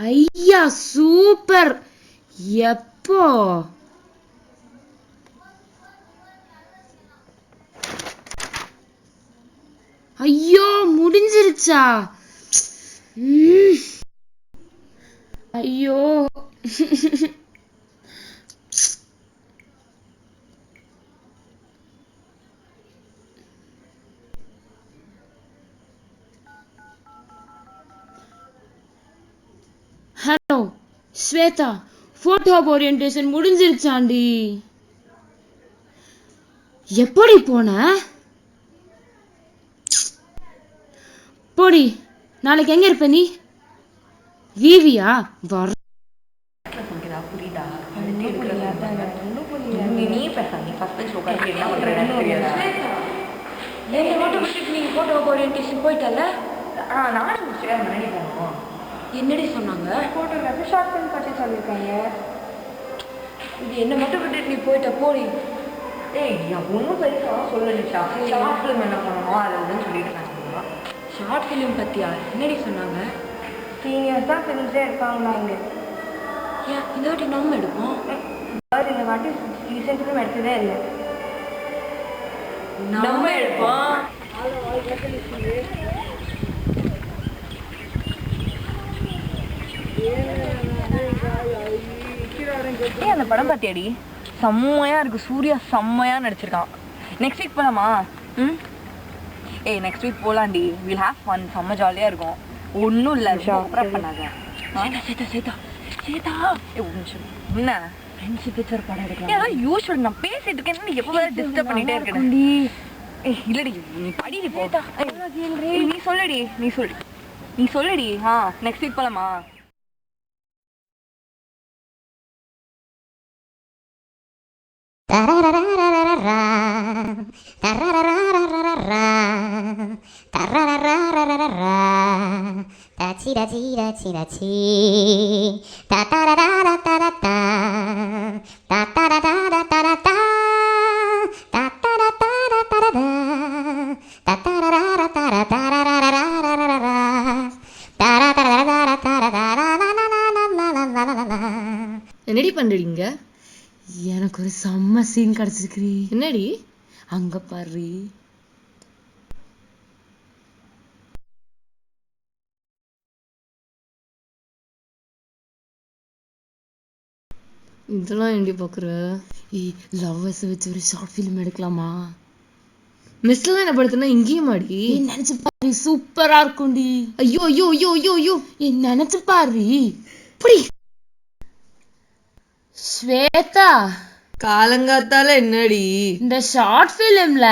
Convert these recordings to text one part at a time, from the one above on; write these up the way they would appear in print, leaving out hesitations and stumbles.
ஐயா சூப்பர். எப்போ? ஐயோ முடிஞ்சிருச்சா? ஐயோ ஹலோ ஸ்வேதா, போட்டோ ஓரியன்டேஷன் முடிஞ்சிருச்சாண்டி? எப்படி போன? போடி, நாளைக்கு எங்க இருப்ப நீ? விவியா வர புரியுதா? நீ பேச நீ ஃபர்ஸ்ட் ஷோ கரெக்ட் என்ன பண்றேன்னு தெரியாதா? என்ன மட்டும் விட்டுட்டு நீங்க போட்டோ ஓரியன்டேஷன் போயிட்டல? நானும் முடிச்சேன். மணி போனோம். என்னடி சொன்னாங்க? போட்டோகிராஃபி ஷார்ட் ஃபிலிம் பற்றி சொல்லியிருக்காங்க. இது என்ன மட்டும் விட்டுட்டு நீ போயிட்ட போடி. ஏய் நான் ஒன்றும் பெருசாக சொல்லலை. ஷார்ட் ஃபிலிம் என்ன பண்ணணுமோ அதுன்னு சொல்லிட்டு நான் சொல்லுவேன். ஷார்ட் ஃபிலிம் பற்றியா? என்னடி சொன்னாங்க? சீனியர்ஸ் தான் ஃபிலிம்ஸே எடுப்பாங்களா இங்கே? ஏன் இந்த வாட்டி நம்ம எடுப்போம்? இந்த வாட்டி ரீசெண்ட் ஃபிலிம் எடுத்ததே இல்லை. நம்ம எடுப்போம். ஏன் அந்த படம் பார்த்தியாடி? செம்மையாக இருக்குது. சூர்யா செம்மையாக நடிச்சிருக்கான். நெக்ஸ்ட் வீக் போகலாமா? ஏய் நெக்ஸ்ட் வீக் போகலாண்டி. Will have fun. செம்ம ஜாலியாக இருக்கும். ஒன்றும் இல்லை, ப்ரிப்பேர் பண்ணாங்க. சேதா ஒரு நிமிஷம். என்ன ஃப்ரெண்ட்ஷிப் பிக்சர் படம் எடுக்கலாம்? ஏதோ யூஸ்வல் நான் பேசிட்டு இருக்கேன். நீ எப்போ டிஸ்டர்ப் பண்ணிட்டே இருக்கேன். ஏய் இல்லடி நீ படிடி போ. நீ சொல்லடி நீ சொல்லடி. நெக்ஸ்ட் வீக் போகலாமா? என்னடி பண்றீங்க? எனக்கு ஒரு செம்ம சீன் கிடைச்சிருக்கு. என்னடி? அங்க பாரு. இதெல்லாம் எப்படி பாக்குற? லவ்வர்ஸ் வச்சு ஒரு ஷார்ட் ஃபிலிம் எடுக்கலாமா? மிஸ்ல தான் என்ன படுத்துனா இங்கேயும் மாடி. நினைச்சு பாரு, சூப்பரா இருக்கும்டி. ஐயோ ஐயோ ஐயோ ஐயோ ஐயோ நினைச்சு பாரு. இப்படி ஸ்வேதா, காலங்காத்தால என்னடி இந்த ஷார்ட் ஃபிலிம்ல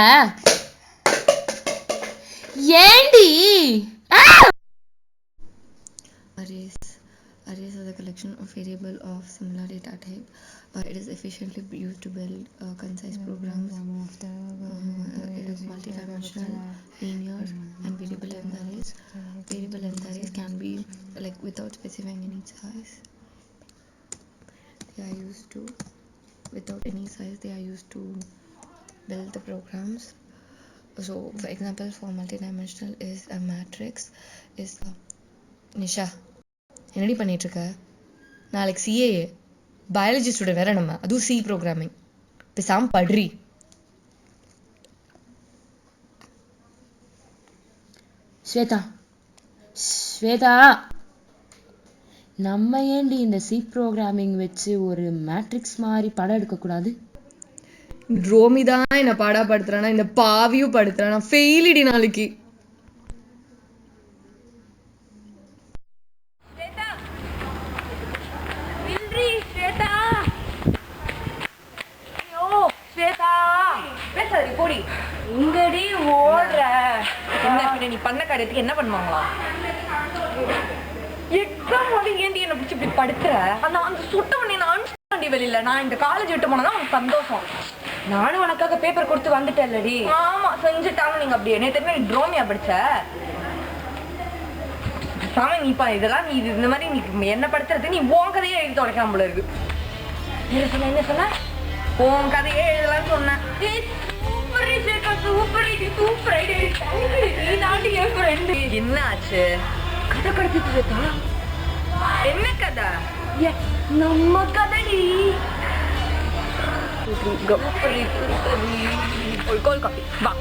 ஏண்டி? Arrays are the collection of variables of similar data type. It is efficiently used to build concise programs. It is multidimensional, linear, and variable length arrays. Variable length arrays can be like without specifying any size. They are used to without any size. They are used to build the programs. So, for example, for multidimensional is a matrix. Is Nisha. என்னடி பண்ணிட்டு இருக்க? நாளைக்கு CAA biology student வேற நம்ம, அதுவும் C programming. பேசாம படுறி. ஸ்வேதா ஸ்வேதா, நம்ம ஏண்டி இந்த சி ப்ரோக்ராமிங் வச்சு ஒரு மேட்ரிக்ஸ் மாதிரி படம் எடுக்கக்கூடாது? ரோமி தான் என்ன பாடாப்படுத்துறானா, இந்த பாவியும் படுத்துறானா. ஃபெயிலிடி நாளைக்கு. இங்கடி ஓடுற என்ன நீ பண்ண காரியத்துக்கு என்ன பண்ணுவாங்களா? எக்ஸாம் வந்து ஏண்டி என்ன பிடிச்சி இப்படி படுத்துற? அந்த சுட்ட உடனே நான் வெளியில நான் இந்த காலேஜ் விட்டு போனதான் உனக்கு சந்தோஷம். நானும் உனக்காக பேப்பர் கொடுத்து வந்துட்டேன்லடி. ஆமா செஞ்சுட்டாங்க. நீங்க அப்படி என்ன தெரியுமா நீ ட்ரோமியா படிச்ச சாமி நீப்பா இதெல்லாம் நீ இந்த மாதிரி நீ என்ன படுத்துறது நீ உன் கதையே எழுதி தொடக்காம போல இருக்கு. என்ன சொன்ன உன் கதையே எழுதலாம்னு சொன்னேன். என்ன ஆச்சு? கதை கிடைச்சிட்டு என்ன கதை? நம்ம கதடி. கோல்ட் காஃபி வா.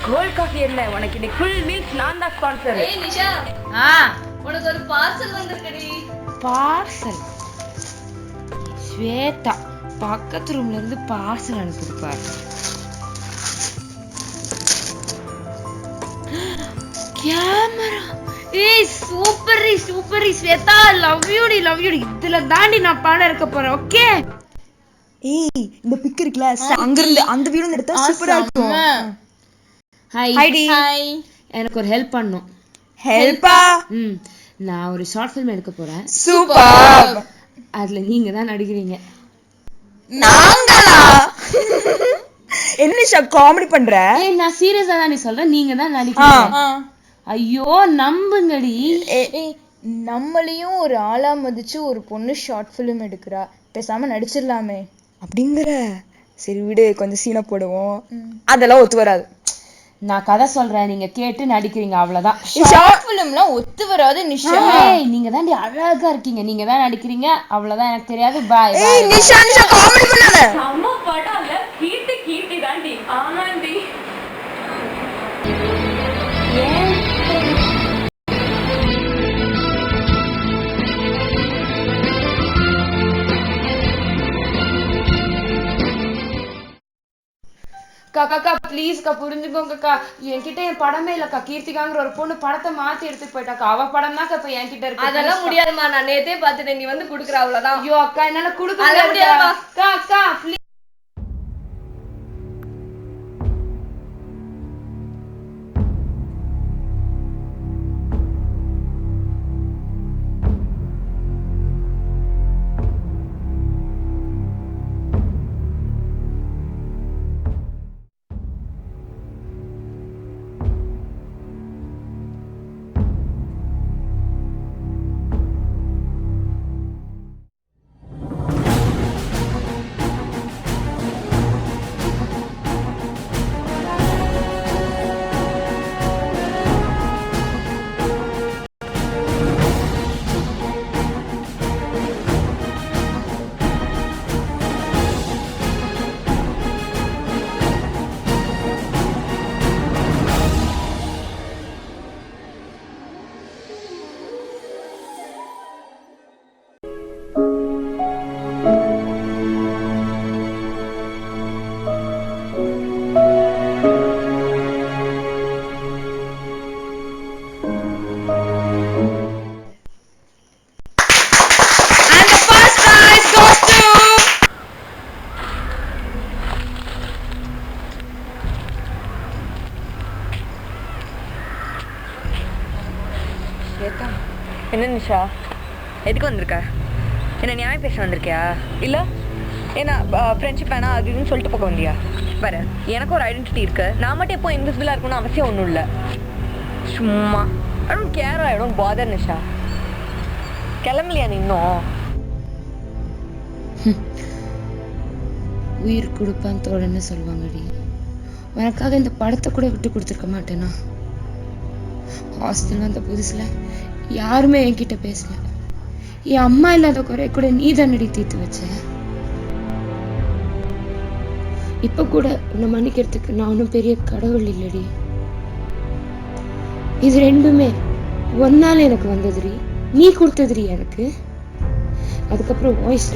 கோல்ட் காஃபி என்ன உனக்கு இன்னைக்கு ஃபுல் மீல்ஸ் நான் தான் ஸ்பான்சர். ஏய் நிஷா உனக்கு ஒரு பார்சல் வந்திருக்குடி. பார்சல்? ஸ்வேதா பக்கத்து ரூம்ல இருந்து பார்சல் அனுப்பிருப்பாரு. கேமரா. ஏய் சூப்பர் ஸ்வேதா, லவ் யூ டி. இதுல தாண்டி நான் பாட இருக்க போறேன். ஓகே. ஏய் இந்த பிக் இருக்குல அங்க இருந்து அந்த வீடியோ எடுத்தா சூப்பரா இருக்கும். ஹாய். எனக்கு ஒரு ஹெல்ப் பண்ணனும். ஹெல்ப்பா? நான் ஒரு ஷார்ட் ஃபிலிம் எடுக்க போறேன். சூப்பர். அதுல நீங்க தான் நடிக்கிறீங்க. நாங்களா? என்ன நிஷா காமெடி பண்ற? ஏய் நான் சீரியஸா தான் சொல்றேன். நீங்க தான் நடிக்கிறீங்க. ஐயோ நம்புங்கடி. நம்மளையும் ஒரு ஆளா மதிச்சு ஒரு பொண்ணு ஷார்ட் ஃபிலிம் எடுக்கிறா, பேசாம நடிச்சிடலாமே அப்படிங்கிற. சரி விடு, கொஞ்சம் சீனை போடுவோம். அதெல்லாம் ஒத்து வராது. நான் கதை சொல்றேன், நீங்க கேட்டு நடிக்கிறீங்க, அவ்வளவுதான். ஷார்ட் ஃபிலிம்லாம் ஒத்து வராது நிஷா. நீங்க தான் அழகா இருக்கீங்க, நீங்க தான் நடிக்கிறீங்க, அவ்வளவுதான். எனக்கு தெரியாது. பாய். நிஷா காமெடி பண்ணாத. அம்மா படால கீர்த்தி தாண்டி. ஆமாண்டி. காக்கா ப்ளீஸ்க்கா புரிஞ்சுக்கோங்கக்கா. என்கிட்ட என் படமே இல்லக்கா. கீர்த்திகாங்கிற ஒரு பொண்ணு படத்தை மாத்தி எடுத்துட்டு போயிட்டாக்கா. அவ படம் தான் இப்ப என்கிட்ட இருக்கு. அதெல்லாம் முடியாதுமா, நான் நேத்தே பாத்துட்டேன். நீ வந்து குடுக்குற அவ்வளவுதான். ஐயோ அக்கா என்னால குடுக்க முடியாதுமா. அக்கா ப்ளீஸ். என்ன நிஷா, எதுக்கு வந்திருக்க? என்ன நியாயம் பேச வந்திருக்கியா? இல்லை ஏன்னா ஃப்ரெண்ட்ஷிப் வேணா அது இதுன்னு சொல்லிட்டு போக வந்தியா? பாரு, எனக்கு ஒரு ஐடென்டிட்டி இருக்கு. நான் மட்டும் எப்போ இன்விசிபிளாக இருக்கணும்னு அவசியம் ஒன்றும் இல்லை. சும்மா I don't care, I don't bother. Nisha கிளம்பலையா நீ இன்னும்? உயிர் கொடுப்பான் தோழன்னு சொல்லுவாங்கடி. உனக்காக இந்த படத்தை கூட விட்டு கொடுத்துருக்க மாட்டேனா? ஹாஸ்டல் வந்த புதுசுல யாருமே என்கிட்ட பேசல. என் அம்மா இல்லாத குறை கூட நீ தானடி தீர்த்து வச்ச. இப்ப கூட உன்னை மன்னிக்கிறதுக்கு நான் ஒன்றும் பெரிய கடவுள் இல்லடி. இது ரெண்டுமே ஒன்னால எனக்கு வந்ததுடி, நீ கொடுத்ததுடி எனக்கு. அதுக்கப்புறம் வாய்ஸ்